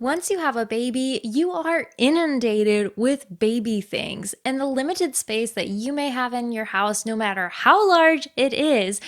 Once you have a baby, you are inundated with baby things, and the limited space that you may have in your house, no matter how large it is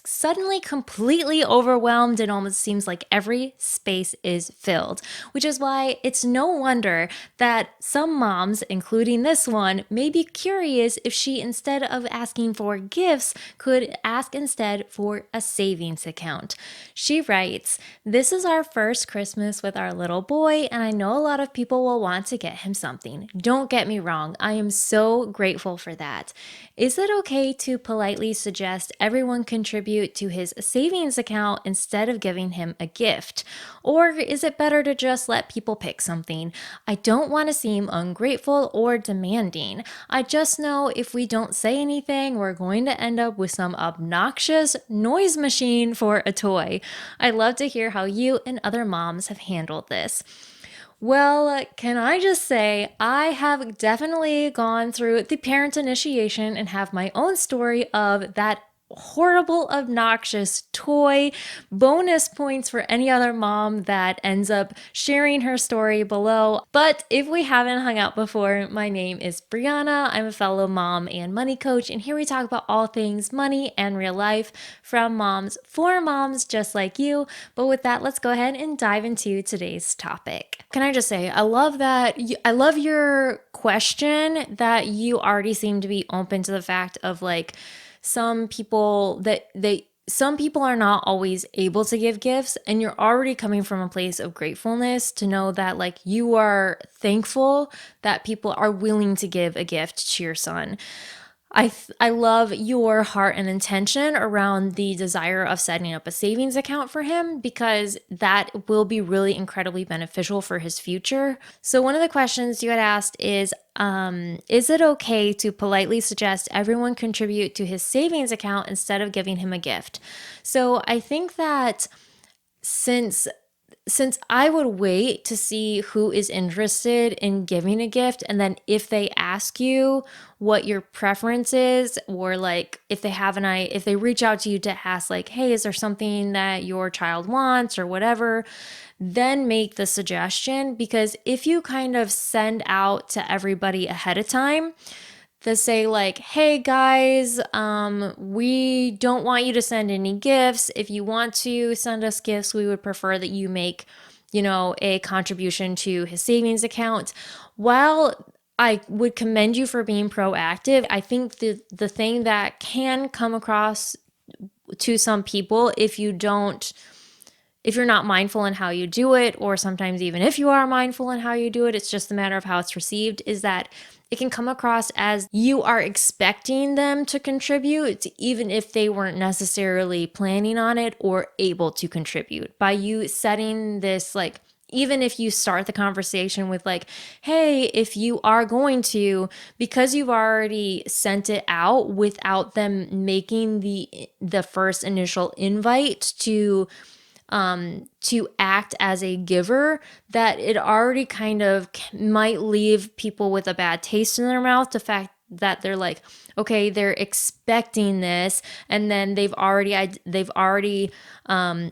suddenly completely overwhelmed and almost seems like every space is filled. Which is why it's no wonder that some moms, including this one, may be curious if she, instead of asking for gifts, could ask instead for a savings account. She writes, "This is our first Christmas with our little boy, and I know a lot of people will want to get him something. Don't get me wrong, I am so grateful for that. Is it okay to politely suggest everyone contribute to his savings account instead of giving him a gift? Or is it better to just let people pick something? I don't want to seem ungrateful or demanding. I just know if we don't say anything, we're going to end up with some obnoxious noise machine for a toy. I'd love to hear how you and other moms have handled this." Well, can I just say, I have definitely gone through the parent initiation and have my own story of that horrible, obnoxious toy. Bonus points for any other mom that ends up sharing her story below. But if we haven't hung out before, my name is Brianna. I'm a fellow mom and money coach, and here we talk about all things money and real life from moms for moms just like you. But with that, let's go ahead and dive into today's topic. Can I just say, I love that. I love your question that you already seem to be open to the fact of like, some people are not always able to give gifts, and you're already coming from a place of gratefulness to know that like you are thankful that people are willing to give a gift to your son. I love your heart and intention around the desire of setting up a savings account for him, because that will be really incredibly beneficial for his future. So one of the questions you had asked is it okay to politely suggest everyone contribute to his savings account instead of giving him a gift? So I think that since I would wait to see who is interested in giving a gift, and then if they ask you what your preference is, or like if they reach out to you to ask like, hey, is there something that your child wants or whatever, then make the suggestion. Because if you kind of send out to everybody ahead of time to say like, hey guys, we don't want you to send any gifts. If you want to send us gifts, we would prefer that you make, a contribution to his savings account. While I would commend you for being proactive, I think the thing that can come across to some people, if you're not mindful in how you do it, or sometimes even if you are mindful in how you do it, it's just a matter of how it's received, is that it can come across as you are expecting them to contribute, even if they weren't necessarily planning on it or able to contribute. By you setting this, like, even if you start the conversation with like, hey, if you are going to, because you've already sent it out without them making the first initial invite to act as a giver, that it already kind of might leave people with a bad taste in their mouth. The fact that they're like, okay, they're expecting this, and then they've already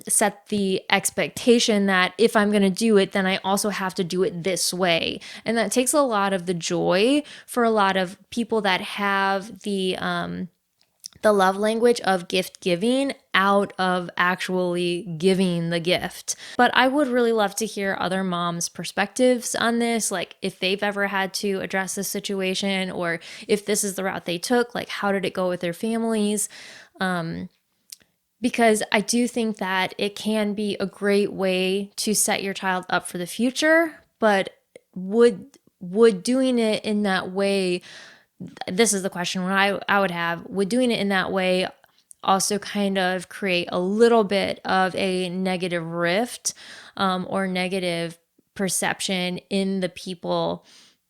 set the expectation that if I'm going to do it, then I also have to do it this way, and that takes a lot of the joy for a lot of people that have the love language of gift giving out of actually giving the gift. But I would really love to hear other moms' perspectives on this, like if they've ever had to address this situation, or if this is the route they took, like how did it go with their families? Because I do think that it can be a great way to set your child up for the future, but would doing it in that way, this is the question I would have, would doing it in that way also kind of create a little bit of a negative rift, or negative perception in the people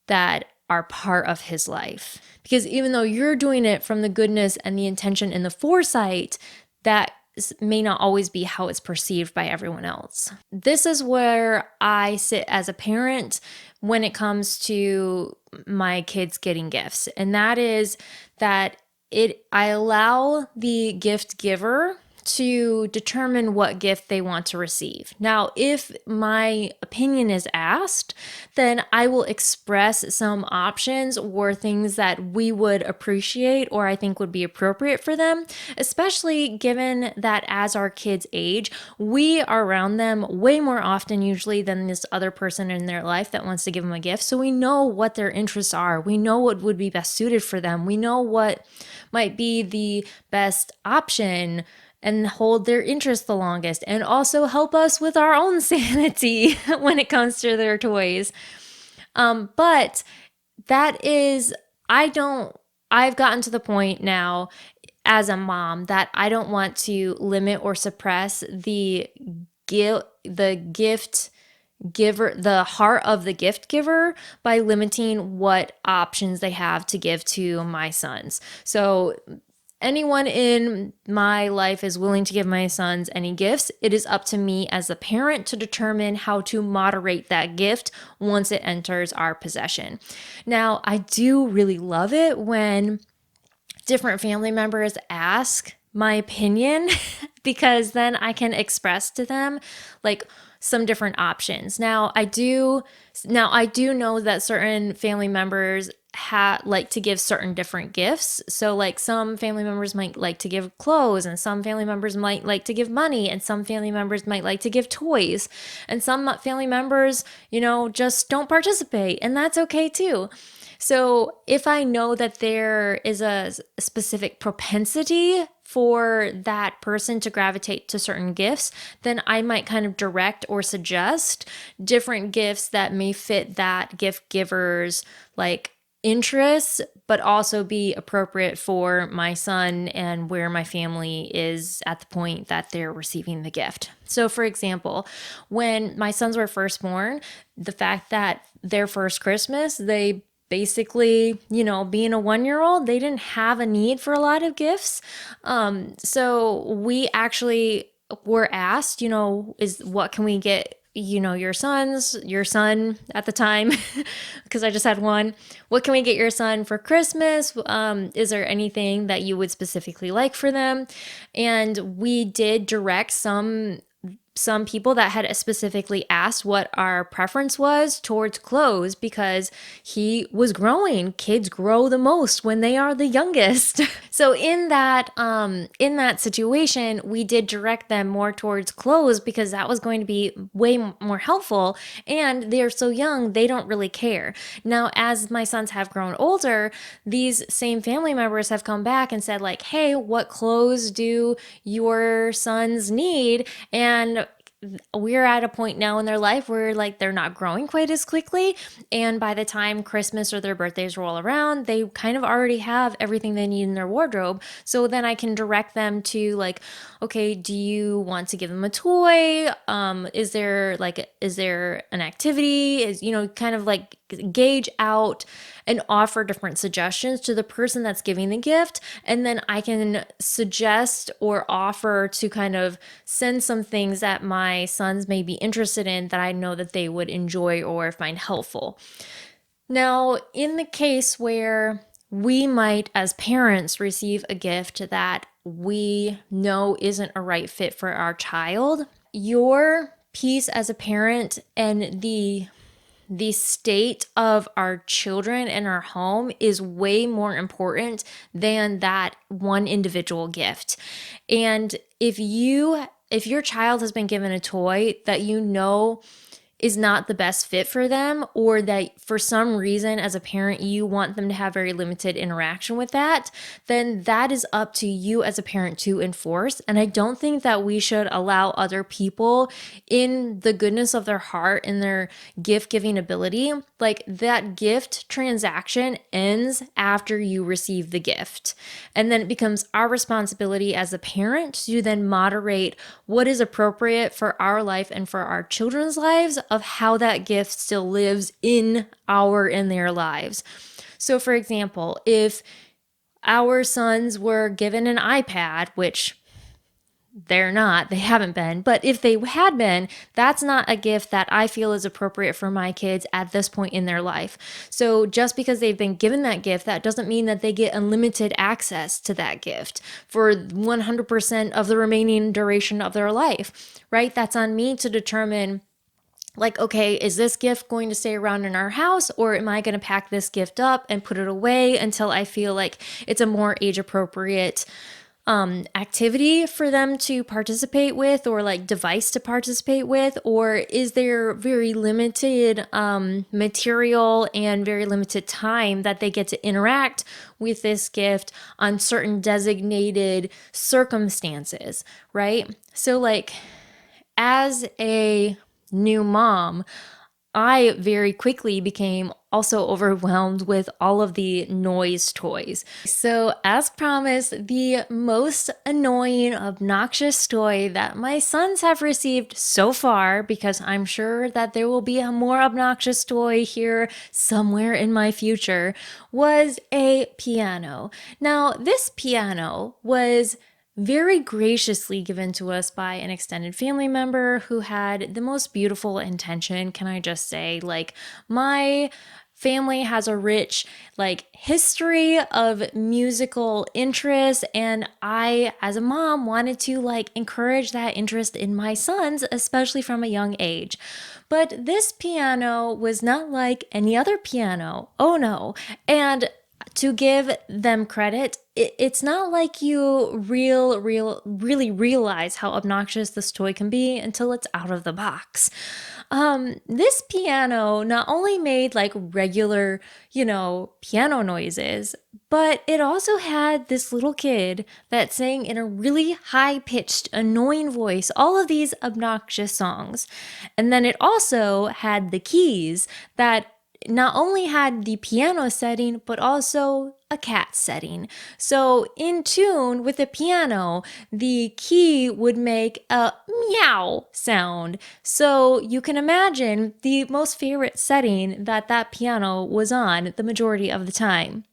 that are part of his life? Because even though you're doing it from the goodness and the intention and the foresight, that may not always be how it's perceived by everyone else. This is where I sit as a parent when it comes to my kids getting gifts. And that is that I allow the gift giver to determine what gift they want to receive. Now, if my opinion is asked, then I will express some options or things that we would appreciate or I think would be appropriate for them, especially given that as our kids age, we are around them way more often usually than this other person in their life that wants to give them a gift. So we know what their interests are. We know what would be best suited for them. We know what might be the best option and hold their interest the longest and also help us with our own sanity when it comes to their toys. But that is, I've gotten to the point now as a mom that I don't want to limit or suppress the gift giver, the heart of the gift giver, by limiting what options they have to give to my sons. So anyone in my life is willing to give my sons any gifts. It is up to me as a parent to determine how to moderate that gift once it enters our possession. Now, I do really love it when different family members ask my opinion because then I can express to them like some different options. Now I do know that certain family members like to give certain different gifts. So like some family members might like to give clothes, and some family members might like to give money, and some family members might like to give toys, and some family members, just don't participate, and that's okay too. So if I know that there is a specific propensity for that person to gravitate to certain gifts, then I might kind of direct or suggest different gifts that may fit that gift giver's like interests, but also be appropriate for my son and where my family is at the point that they're receiving the gift. So for example, when my sons were first born, the fact that their first Christmas, they basically, being a 1-year-old, they didn't have a need for a lot of gifts. So we actually were asked, what can we get, your son at the time, because I just had one. What can we get your son for Christmas? Is there anything that you would specifically like for them? And we did direct some people that had specifically asked what our preference was towards clothes because he was growing. Kids grow the most when they are the youngest. So in that situation, we did direct them more towards clothes because that was going to be way more helpful, and they're so young, they don't really care. Now, as my sons have grown older, these same family members have come back and said like, hey, what clothes do your sons need? And we're at a point now in their life where like they're not growing quite as quickly, and by the time Christmas or their birthdays roll around, they kind of already have everything they need in their wardrobe. So then I can direct them to like, okay, do you want to give them a toy? Is there an activity? Kind of like gauge out and offer different suggestions to the person that's giving the gift. And then I can suggest or offer to kind of send some things that my sons may be interested in that I know that they would enjoy or find helpful. Now, in the case where we might, as parents, receive a gift that we know isn't a right fit for our child, your piece as a parent and the state of our children and our home is way more important than that one individual gift. And if your child has been given a toy that is not the best fit for them, or that for some reason as a parent you want them to have very limited interaction with that, then that is up to you as a parent to enforce. And I don't think that we should allow other people, in the goodness of their heart and their gift giving ability, like that gift transaction ends after you receive the gift. And then it becomes our responsibility as a parent to then moderate what is appropriate for our life and for our children's lives, of how that gift still lives in their lives. So for example, if our sons were given an iPad, which they're not. They haven't been. But if they had been, that's not a gift that I feel is appropriate for my kids at this point in their life. So just because they've been given that gift, that doesn't mean that they get unlimited access to that gift for 100% of the remaining duration of their life, right? That's on me to determine, like, okay, is this gift going to stay around in our house, or am I going to pack this gift up and put it away until I feel like it's a more age appropriate activity for them to participate with, or like device to participate with? Or is there very limited material and very limited time that they get to interact with this gift on certain designated circumstances, right? So like, as a new mom, I very quickly became also overwhelmed with all of the noise toys. So, as promised, the most annoying, obnoxious toy that my sons have received so far, because I'm sure that there will be a more obnoxious toy here somewhere in my future, was a piano. Now, this piano was very graciously given to us by an extended family member who had the most beautiful intention. Can I just say, like, my family has a rich like history of musical interest, and I as a mom wanted to like encourage that interest in my sons, especially from a young age. But this piano was not like any other piano. Oh no. And to give them credit, it's not like you really realize how obnoxious this toy can be until it's out of the box. This piano not only made like regular, piano noises, but it also had this little kid that sang in a really high pitched, annoying voice all of these obnoxious songs. And then it also had the keys that not only had the piano setting, but also a cat setting. So in tune with the piano, the key would make a meow sound. So you can imagine the most favorite setting that piano was on the majority of the time.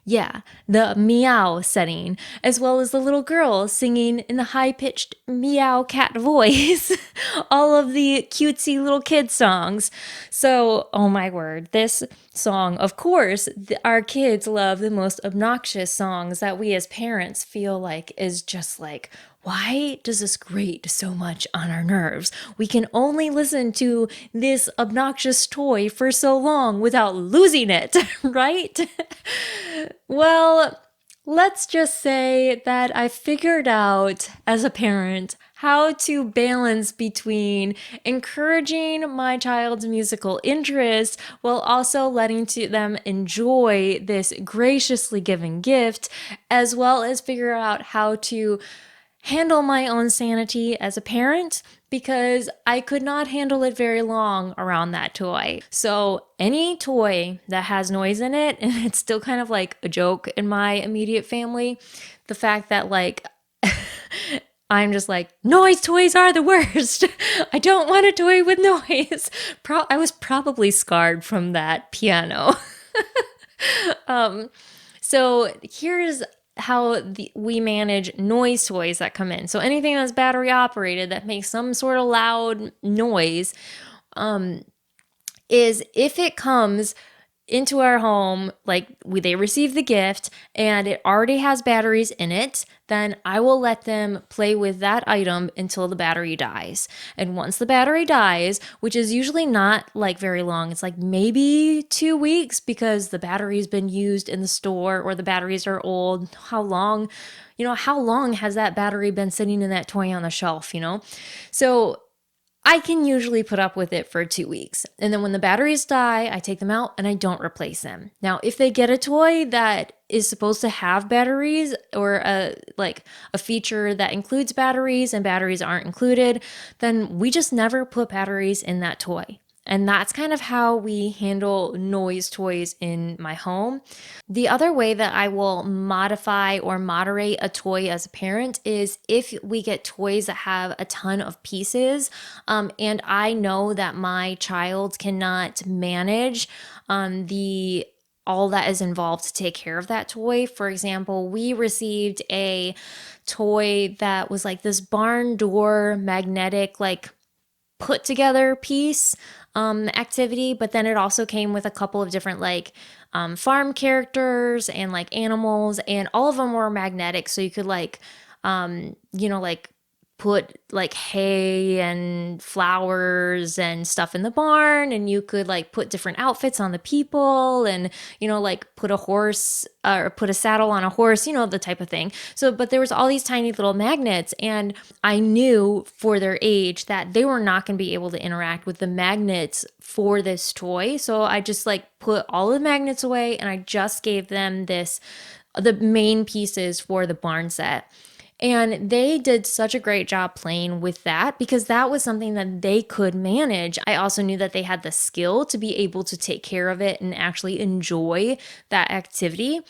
Yeah, the meow setting, as well as the little girl singing in the high-pitched meow cat voice, all of the cutesy little kid songs. So, oh my word, this song, of course, our kids love the most obnoxious songs that we as parents feel like is just like, why does this grate so much on our nerves? We can only listen to this obnoxious toy for so long without losing it, right? Well, let's just say that I figured out as a parent how to balance between encouraging my child's musical interest while also letting them enjoy this graciously given gift, as well as figure out how to handle my own sanity as a parent, because I could not handle it very long around that toy. So any toy that has noise in it, and it's still kind of like a joke in my immediate family, the fact that like I'm just like, noise toys are the worst. I don't want a toy with noise. I was probably scarred from that piano. So here's how we manage noise toys that come in. So anything that's battery operated that makes some sort of loud noise, is if it comes into our home, like they receive the gift and it already has batteries in it, then I will let them play with that item until the battery dies. And once the battery dies, which is usually not like very long, it's like maybe 2 weeks because the battery's been used in the store or the batteries are old. How long has that battery been sitting in that toy on the shelf, So I can usually put up with it for 2 weeks. And then when the batteries die, I take them out and I don't replace them. Now, if they get a toy that is supposed to have batteries, or a feature that includes batteries and batteries aren't included, then we just never put batteries in that toy. And that's kind of how we handle noise toys in my home. The other way that I will modify or moderate a toy as a parent is if we get toys that have a ton of pieces, and I know that my child cannot manage the all that is involved to take care of that toy. For example, we received a toy that was like this barn door magnetic, like put together piece activity, but then it also came with a couple of different like farm characters and like animals, and all of them were magnetic, so you could like like put like hay and flowers and stuff in the barn, and you could like put different outfits on the people, and like put a horse or put a saddle on a horse, the type of thing. So but there was all these tiny little magnets, and I knew for their age that they were not going to be able to interact with the magnets for this toy. So I just like put all the magnets away, and I just gave them the main pieces for the barn set. And they did such a great job playing with that because that was something that they could manage. I also knew that they had the skill to be able to take care of it and actually enjoy that activity.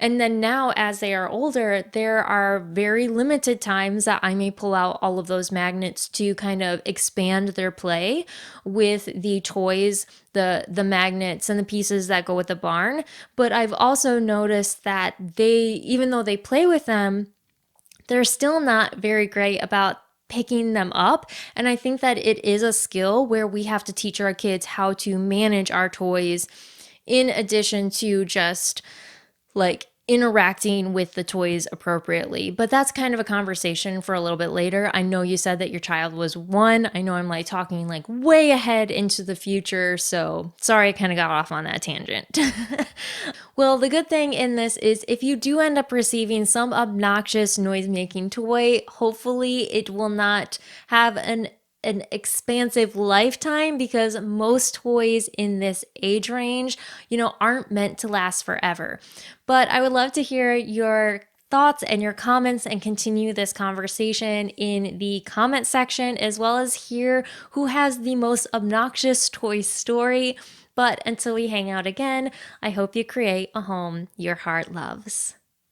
And then now, as they are older, there are very limited times that I may pull out all of those magnets to kind of expand their play with the toys, the magnets and the pieces that go with the barn. But I've also noticed that even though they play with them, they're still not very great about picking them up. And I think that it is a skill where we have to teach our kids how to manage our toys in addition to just like interacting with the toys appropriately. But that's kind of a conversation for a little bit later. I know you said that your child was 1. I know I'm like talking like way ahead into the future, so sorry I kind of got off on that tangent. Well, the good thing in this is if you do end up receiving some obnoxious noise making toy, hopefully it will not have an expansive lifetime, because most toys in this age range, aren't meant to last forever. But I would love to hear your thoughts and your comments and continue this conversation in the comment section, as well as hear who has the most obnoxious toy story. But until we hang out again, I hope you create a home your heart loves.